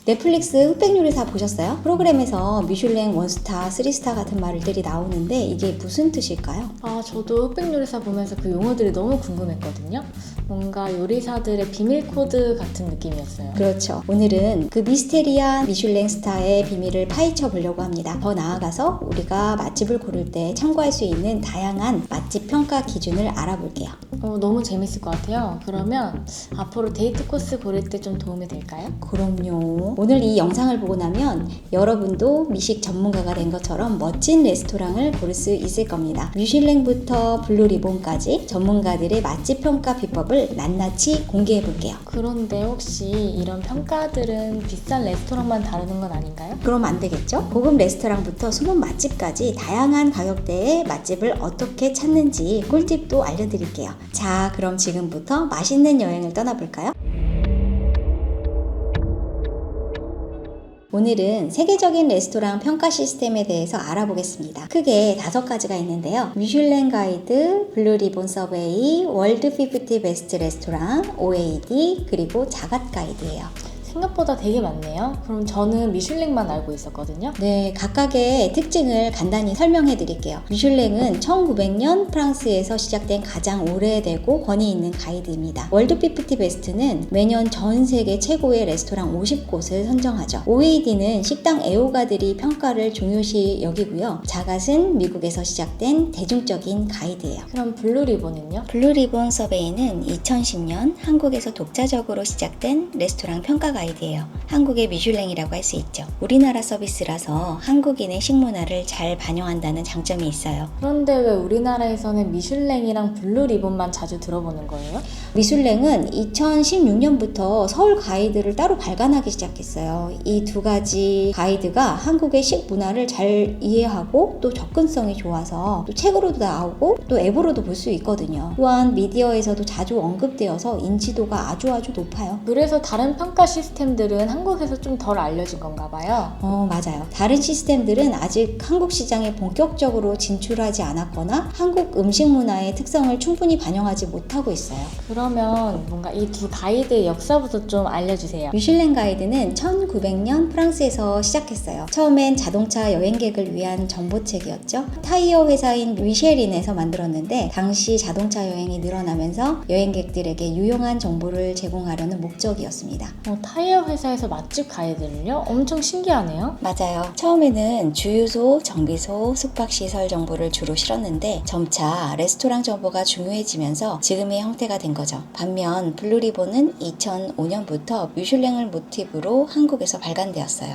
넷플릭스 흑백 요리사 보셨어요? 프로그램에서 미슐랭 원스타, 3스타 같은 말들이 나오는데 이게 무슨 뜻일까요? 저도 흑백 요리사 보면서 그 용어들이 너무 궁금했거든요. 뭔가 요리사들의 비밀 코드 같은 느낌이었어요. 그렇죠. 오늘은 그 미스테리한 미슐랭 스타의 비밀을 파헤쳐 보려고 합니다. 더 나아가서 우리가 맛집을 고를 때 참고할 수 있는 다양한 맛집 평가 기준을 알아볼게요. 너무 재밌을 것 같아요. 그러면 앞으로 데이트 코스 고를 때 좀 도움이 될까요? 그럼요. 오늘 이 영상을 보고 나면 여러분도 미식 전문가가 된 것처럼 멋진 레스토랑을 고를 수 있을 겁니다. 미슐랭부터 블루리본까지 전문가들의 맛집 평가 비법을 낱낱이 공개해 볼게요. 그런데 혹시 이런 평가들은 비싼 레스토랑만 다루는 건 아닌가요? 그럼 안 되겠죠? 고급 레스토랑부터 숨은 맛집까지 다양한 가격대의 맛집을 어떻게 찾는지 꿀팁도 알려드릴게요. 자, 그럼 지금부터 맛있는 여행을 떠나볼까요? 오늘은 세계적인 레스토랑 평가 시스템에 대해서 알아보겠습니다. 크게 5가지가 있는데요. 미슐랭 가이드, 블루리본 서베이, 월드 50 베스트 레스토랑, OAD, 그리고 자갓 가이드예요. 생각보다 되게 많네요. 그럼 저는 미슐랭만 알고 있었거든요. 네, 각각의 특징을 간단히 설명해 드릴게요. 미슐랭은 1900년 프랑스에서 시작된 가장 오래되고 권위 있는 가이드입니다. 월드 50 베스트는 매년 전 세계 최고의 레스토랑 50곳을 선정하죠. OAD는 식당 애호가들이 평가를 중요시 여기고요. 자갓은 미국에서 시작된 대중적인 가이드예요. 그럼 블루리본은요? 블루리본 서베이는 2010년 한국에서 독자적으로 시작된 레스토랑 평가 가이드예요. 한국의 미슐랭이라고 할 수 있죠. 우리나라 서비스라서 한국인의 식문화를 잘 반영한다는 장점이 있어요. 그런데 왜 우리나라에서는 미슐랭이랑 블루리본만 자주 들어보는 거예요? 미슐랭은 2016년부터 서울 가이드를 따로 발간하기 시작했어요. 이 2가지 가이드가 한국의 식문화를 잘 이해하고 또 접근성이 좋아서 또 책으로도 나오고 또 앱으로도 볼 수 있거든요. 또한 미디어에서도 자주 언급되어서 인지도가 아주 높아요. 그래서 다른 평가 시스템들은 한국에서 좀 덜 알려진 건가 봐요. 맞아요. 다른 시스템들은 아직 한국 시장에 본격적으로 진출하지 않았거나 한국 음식 문화의 특성을 충분히 반영하지 못하고 있어요. 그러면 뭔가 이 2 가이드의 역사부터 좀 알려주세요. 미슐랭 가이드는 1900년 프랑스에서 시작했어요. 처음엔 자동차 여행객을 위한 정보책이었죠. 타이어 회사인 미쉐린에서 만들었는데 당시 자동차 여행이 늘어나면서 여행객들에게 유용한 정보를 제공하려는 목적이었습니다. 타이어 회사에서 맛집 가이드를요? 엄청 신기하네요. 맞아요. 처음에는 주유소, 정비소, 숙박시설 정보를 주로 실었는데 점차 레스토랑 정보가 중요해지면서 지금의 형태가 된 거죠. 반면 블루리본은 2005년부터 미슐랭을 모티브로 한국에서 발간되었어요.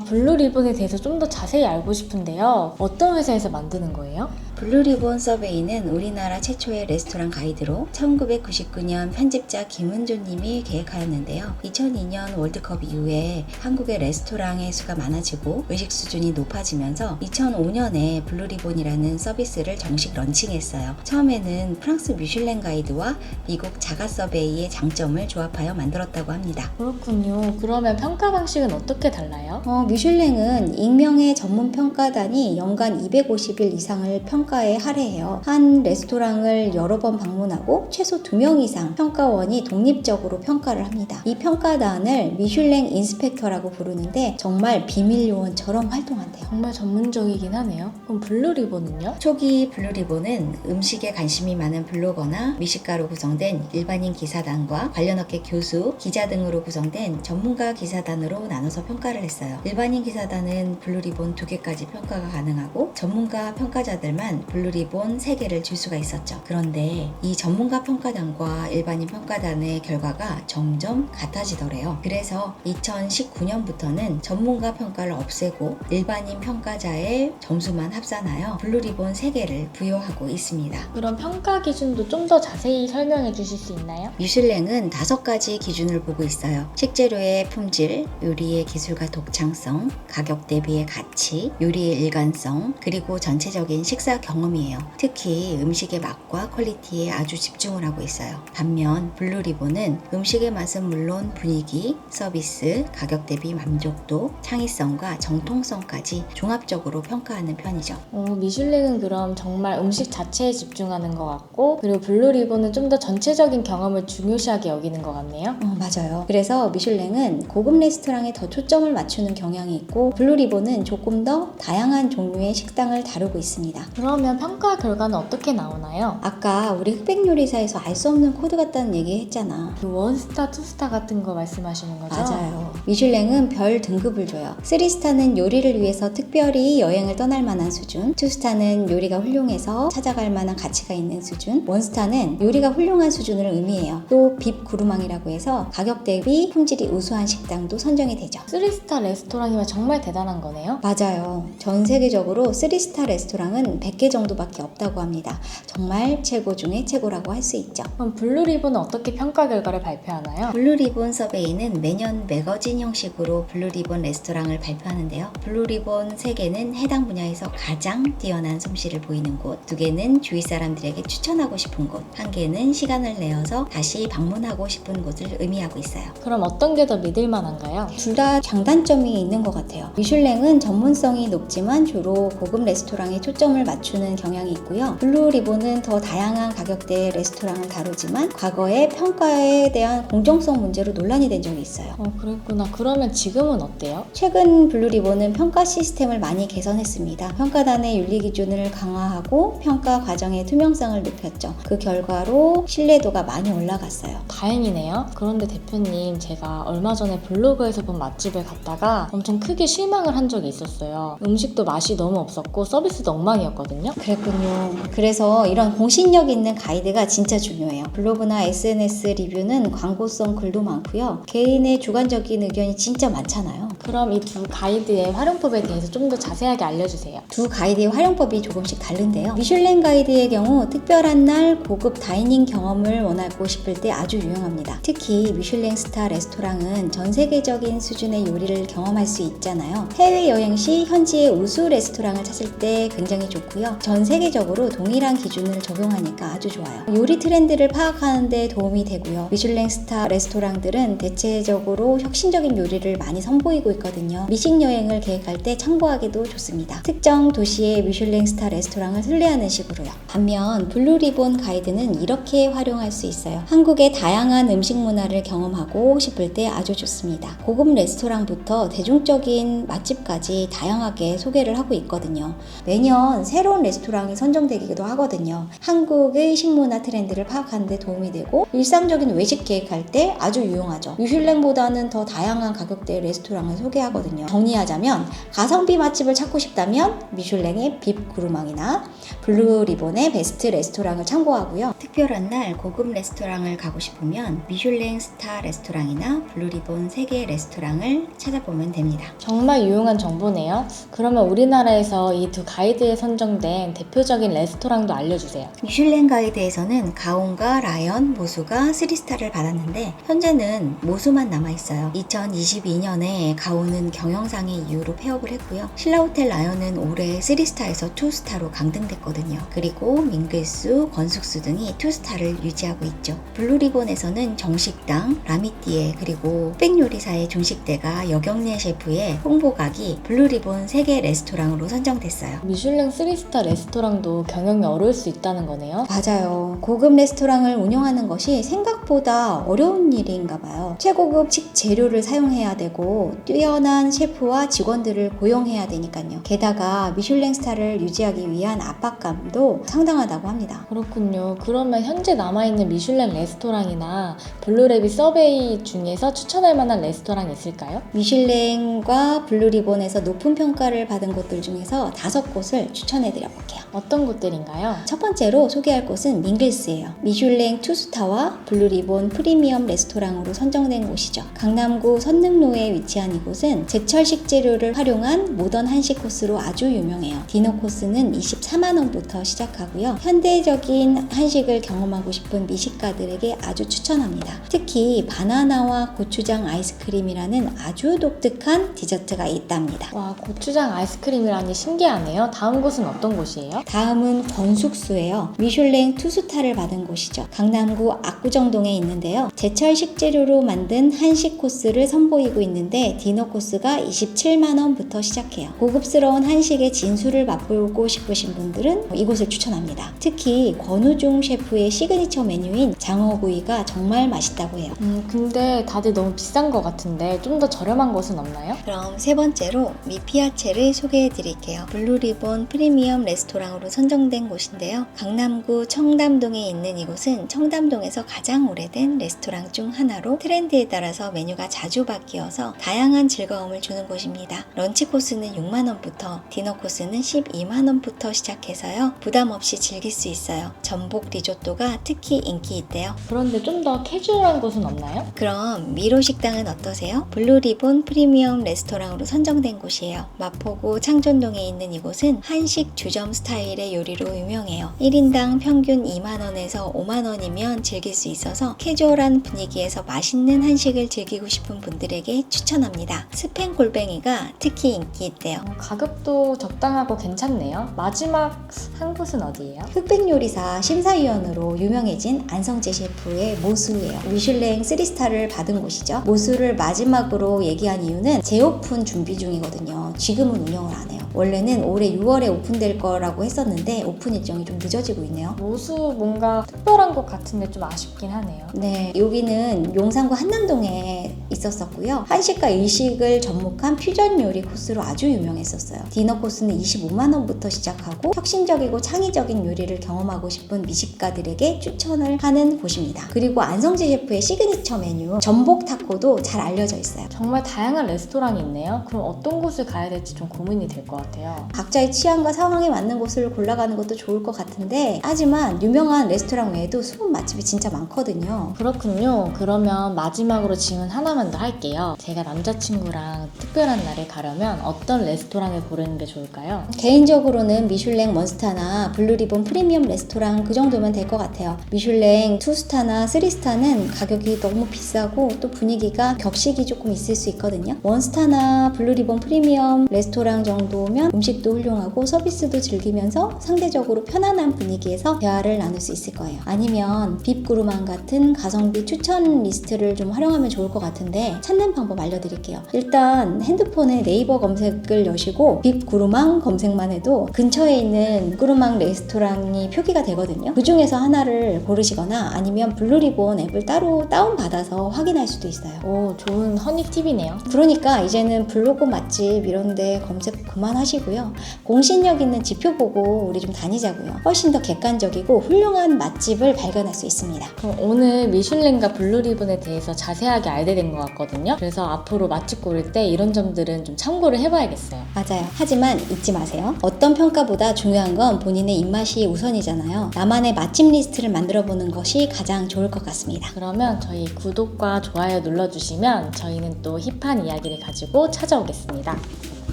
블루리본에 대해서 좀 더 자세히 알고 싶은데요. 어떤 회사에서 만드는 거예요? 블루리본 서베이는 우리나라 최초의 레스토랑 가이드로 1999년 편집자 김은조님이 계획하였는데요. 2002년 월드컵 이후에 한국의 레스토랑의 수가 많아지고 의식 수준이 높아지면서 2005년에 블루리본이라는 서비스를 정식 런칭했어요. 처음에는 프랑스 미슐랭 가이드와 미국 자갓 서베이의 장점을 조합하여 만들었다고 합니다. 그렇군요. 그러면 평가 방식은 어떻게 달라요? 미슐랭은 익명의 전문 평가단이 연간 250일 이상을 평가에 할애해요. 한 레스토랑을 여러 번 방문하고 최소 2명 이상 평가원이 독립적으로 평가를 합니다. 이 평가단을 미슐랭 인스펙터라고 부르는데 정말 비밀 요원처럼 활동한대요. 정말 전문적이긴 하네요. 그럼 블루리본은요? 초기 블루리본은 음식에 관심이 많은 블로거나 미식가로 구성된 일반인 기사단과 관련 업계 교수, 기자 등으로 구성된 전문가 기사단으로 나눠서 평가를 했어요. 일반인 기사단은 블루리본 2개까지 평가가 가능하고 전문가 평가자들만 블루리본 3개를 줄 수가 있었죠. 그런데 이 전문가 평가단과 일반인 평가단의 결과가 점점 같아지더래요. 그래서 2019년부터는 전문가 평가를 없애고 일반인 평가자의 점수만 합산하여 블루리본 3개를 부여하고 있습니다. 그럼 평가 기준도 좀 더 자세히 설명해 주실 수 있나요? 미슐랭은 5가지 기준을 보고 있어요. 식재료의 품질, 요리의 기술과 독창성, 가격 대비의 가치, 요리의 일관성, 그리고 전체적인 식사 경험이에요. 특히 음식의 맛과 퀄리티에 아주 집중을 하고 있어요. 반면 블루리본은 음식의 맛은 물론 분위기, 서비스, 가격 대비 만족도, 창의성과 정통성까지 종합적으로 평가하는 편이죠. 미슐랭은 그럼 정말 음식 자체에 집중하는 것 같고, 그리고 블루리본은 좀 더 전체적인 경험을 중요시하게 여기는 것 같네요. 맞아요. 그래서 미슐랭은 고급 레스토랑에 더 초점을 맞추는 경향이 있고, 블루리본은 조금 더 다양한 종류의 식당을 다루고 있습니다. 그러면 평가 결과는 어떻게 나오나요? 아까 우리 흑백 요리사에서 알 수 없는 코드 같다는 얘기 했잖아. 그 원스타, 투스타 같은 거 말씀하시는 거죠? 맞아요. 미슐랭은 별 등급을 줘요. 3스타는 요리를 위해서 특별히 여행을 떠날 만한 수준, 2스타는 요리가 훌륭해서 찾아갈 만한 가치가 있는 수준, 1스타는 요리가 훌륭한 수준을 의미해요. 또 빕 구루망이라고 해서 가격 대비 품질이 우수한 식당도 선정이 되죠. 3스타 레스토랑이면 정말 대단한 거네요. 맞아요. 전 세계적으로 3스타 레스토랑은 100개 정도밖에 없다고 합니다. 정말 최고 중에 최고라고 할 수 있죠. 그럼 블루리본은 어떻게 평가 결과를 발표하나요? 블루리본 서베이는 매년 매거진 형식으로 블루리본 레스토랑을 발표하는데요. 블루리본 3개는 해당 분야에서 가장 뛰어난 솜씨를 보이는 곳, 2개는 주위 사람들에게 추천하고 싶은 곳, 1개는 시간을 내어서 다시 방문하고 싶은 곳을 의미하고 있어요. 그럼 어떤 게 더 믿을 만한가요? 둘 다 장단점이 있는 것 같아요. 미슐랭은 전문성이 높지만 주로 고급 레스토랑에 초점을 맞추는 경향이 있고요. 블루리본은 더 다양한 가격대의 레스토랑을 다루지만 과거에 평가에 대한 공정성 문제로 논란이 된 적이 있어요. 그랬구나. 그러면 지금은 어때요? 최근 블루리본은 평가 시스템을 많이 개선했습니다. 평가단의 윤리 기준을 강화하고 평가 과정의 투명성을 높였죠. 그 결과로 신뢰도가 많이 올라갔어요. 다행이네요. 그런데 대표님, 제가 얼마 전에 블로그에서 본 맛집을 갔다가 엄청 크게 실망을 한 적이 있었어요. 음식도 맛이 너무 없었고 서비스도 엉망이었거든요. 그랬군요. 그래서 이런 공신력 있는 가이드가 진짜 중요해요. 블로그나 SNS 리뷰는 광고성 글도 많고요. 개인의 주관적인 의견이 진짜 많잖아요. 그럼 이 두 가이드의 활용법에 대해서 좀 더 자세하게 알려주세요. 두 가이드의 활용법이 조금씩 다른데요. 미슐랭 가이드의 경우 특별한 날 고급 다이닝 경험을 원하고 싶을 때 아주 유용합니다. 특히 미슐랭 스타 레스토랑은 전 세계적인 수준의 요리를 경험할 수 있잖아요. 해외여행 시 현지의 우수 레스토랑을 찾을 때 굉장히 좋고요. 전 세계적으로 동일한 기준을 적용하니까 아주 좋아요. 요리 트렌드를 파악하는 데 도움이 되고요. 미슐랭 스타 레스토랑들은 대체적으로 혁신적인 요리를 많이 선보이고 있거든요. 미식 여행을 계획할 때 참고하기도 좋습니다. 특정 도시의 미슐랭 스타 레스토랑을 순례하는 식으로요. 반면 블루리본 가이드는 이렇게 활용할 수 있어요. 한국의 다양한 음식 문화를 경험하고 싶을 때 아주 좋습니다. 고급 레스토랑부터 대중적인 맛집까지 다양하게 소개를 하고 있거든요. 매년 새로운 레스토랑이 선정되기도 하거든요. 한국의 식문화 트렌드를 파악하는 데 도움이 되고 일상적인 외식 계획할 때 아주 유용하죠. 미슐랭보다는 더 다양한 가격대의 레스토랑을 소개하거든요. 정리하자면 가성비 맛집을 찾고 싶다면 미슐랭의 빕 구루망이나 블루리본의 베스트 레스토랑을 참고하고요. 특별한 날 고급 레스토랑을 가고 싶으면 미슐랭 스타 레스토랑이나 블루리본 3개의 레스토랑을 찾아보면 됩니다. 정말 유용한 정보네요. 그러면 우리나라에서 이 두 가이드에 선정된 대표적인 레스토랑도 알려주세요. 미슐랭 가이드에서는 가온과 라연, 모수가 3스타를 받았는데 현재는 모수만 남아있어요. 2022년에 가온은 경영상의 이유로 폐업을 했고요. 신라호텔 라연은 올해 3스타에서 2스타로 강등됐거든요. 그리고 민글수, 건숙수 등이 2스타를 유지하고 있죠. 블루리본에서는 정식당, 라미띠에 그리고 흑백요리사의 중식대가 여경래 셰프의 홍보각이 블루리본 3개 레스토랑으로 선정됐어요. 미슐랭 3스타 레스토랑도 경영이 어려울 수 있다는 거네요. 맞아요. 고급 레스토랑을 운영하는 것이 생각보다 어려운 일인가 봐요. 최고급 식재료를 사용해야 되고 뛰어난 셰프와 직원들을 고용해야 되니까요. 게다가 미슐랭 스타를 유지하기 위한 압박감도 상당하다고 합니다. 그렇군요. 그러면 현재 남아있는 미슐랭 레스토랑이나 블루레비 서베이 중에서 추천할 만한 레스토랑이 있을까요? 미슐랭과 블루리본에서 높은 평가를 받은 곳들 중에서 5곳을 추천해드려 볼게요. 어떤 곳들인가요? 첫 번째로 소개할 곳은 민글스예요. 미슐랭 2스타와 블루리본 프리미엄 레스토랑으로 선정된 곳이죠. 강남구 선릉로에 위치한 이곳은 제철 식재료를 활용한 모던 한식 코스로 아주 유명해요. 디너 코스는 24만원부터 시작하고요. 현대적인 한식을 경험하고 싶은 미식가들에게 아주 추천합니다. 특히 바나나와 고추장 아이스크림이라는 아주 독특한 디저트가 있답니다. 와, 고추장 아이스크림이라니 신기하네요. 다음 곳은 어떤 곳이에요? 다음은 권숙수예요. 미슐랭 투스타를 받은 곳이죠. 강남구 압구정동에 있는데요. 제철 식재료로 만든 한식 코스를 선보이고 있는데 디너 코스가 27만원부터 시작해요. 고급스러운 한식의 진수를 맛보고 싶으신 분들은 이곳을 추천합니다. 특히 권우중 셰프의 시그니처 메뉴인 장어구이가 정말 맛있다고 해요. 근데 다들 너무 비싼 것 같은데 좀 더 저렴한 곳은 없나요? 그럼 세 번째로 미피아체를 소개해 드릴게요. 블루리본 프리미엄 레스토랑으로 선정된 곳인데요. 강남구 청담동에 있는 이곳은 청담동에서 가장 오래된 레스토랑 중 하나로 트렌드에 따라서 메뉴가 자주 바뀌어서 다양한 즐거움을 주는 곳입니다. 런치 코스는 6만원부터 디너 코스는 12만원부터 시작해서요. 부담 없이 즐길 수 있어요. 전복 리조또가 특히 인기 있대요. 그런데 좀 더 캐주얼한 곳은 없나요? 그럼 미로 식당은 어떠세요? 블루리본 프리미엄 레스토랑으로 선정된 곳이에요. 마포구 창촌동에 있는 이곳은 한식 주점 스타일의 요리로 유명해요. 1인당 평균 2만원에서 5만원이면 즐길 수 있어서 캐주얼한 분위기에서 맛있는 한식을 즐기고 싶은 분들에게 추천합니다. 스팸 골뱅이가 특히 인기 있대요. 가격도 적당하고 괜찮네요. 마지막 한 곳은 어디예요? 흑백 요리사 심사위원으로 유명해진 안성재 셰프의 모수예요. 미슐랭 3스타를 받은 곳이죠. 모수를 마지막으로 얘기한 이유는 재오픈 준비 중이거든요. 지금은 운영을 안 해요. 원래는 올해 6월에 오픈될 거라고 했었는데 오픈 일정이 좀 늦어지고 있네요. 모수 뭔가 특별한 곳 같은데 좀 아쉽긴 하네요. 네, 여기는 용산구 한남동에 있었었고요. 한식과 일식을 접목한 퓨전 요리 코스로 아주 유명했었어요. 디너 코스는 25만원부터 시작하고 혁신적이고 창의적인 요리를 경험하고 싶은 미식가들에게 추천을 하는 곳입니다. 그리고 안성재 셰프의 시그니처 메뉴 전복 타코도 잘 알려져 있어요. 정말 다양한 레스토랑이 있네요. 그럼 어떤 곳을 가야 될지 좀 고민이 될 것 같아요. 각자의 취향과 상황에 맞는 곳을 골라가는 것도 좋을 것 같은데 하지만 유명한 레스토랑 외에도 숨은 맛집이 진짜 많거든요. 그렇군요. 그러면 마지막으로 질문 하나만 더 할게요. 제가 남자친구랑 특별한 날에 가려면 어떤 레스토랑을 고르는 게 좋을까요? 개인적으로는 미슐랭 원스타나 블루리본 프리미엄 레스토랑 그 정도면 될 것 같아요. 미슐랭 2스타나 3스타는 가격이 너무 비싸고 또 분위기가 격식이 조금 있을 수 있거든요. 원스타나 블루리본 프리미엄 레스토랑 정도면 음식도 훌륭하고 서비스도 즐기면서 상대적으로 편안한 분위기에서 대화를 나눌 수 있을 거예요. 아니면 빕구르망 같은 가성비 추천 리스트를 좀 활용하면 좋을 것 같은데 찾는 방법 알려드릴게요. 일단 핸드폰에 네이버 검색을 여시고 빕구르망 검색만 해도 근처에 있는 구르망 레스토랑이 표기가 되거든요. 그 중에서 하나를 고르시거나 아니면 블루리본 앱을 따로 다운받아서 확인할 수도 있어요. 오, 좋은 허니 팁이네요. 그러니까 이제는 블로그 맛집 이런데 검색 그만하시고요. 공신력 있는 지표 보고 우리 좀 다니자고요. 훨씬 더 객관적이고 훌륭한 맛집을 발견할 수 있습니다. 그럼 오늘 미슐랭과 블루리본에 대해서 자세하게 알게 된 것 같거든요. 그래서 앞으로 맛집 고를 때 이런 점들은 좀 참고를 해봐야겠어요. 맞아요. 하지만 잊지 마세요. 어떤 평가보다 중요한 건 본인의 입맛이 우선이잖아요. 나만의 맛집 리스트를 만들어보는 것이 가장 좋을 것 같습니다. 그러면 저희 구독과 좋아요 눌러주시면 저희는 또 힙한 이야기를 가지고 찾아오겠습니다.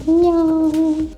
안녕.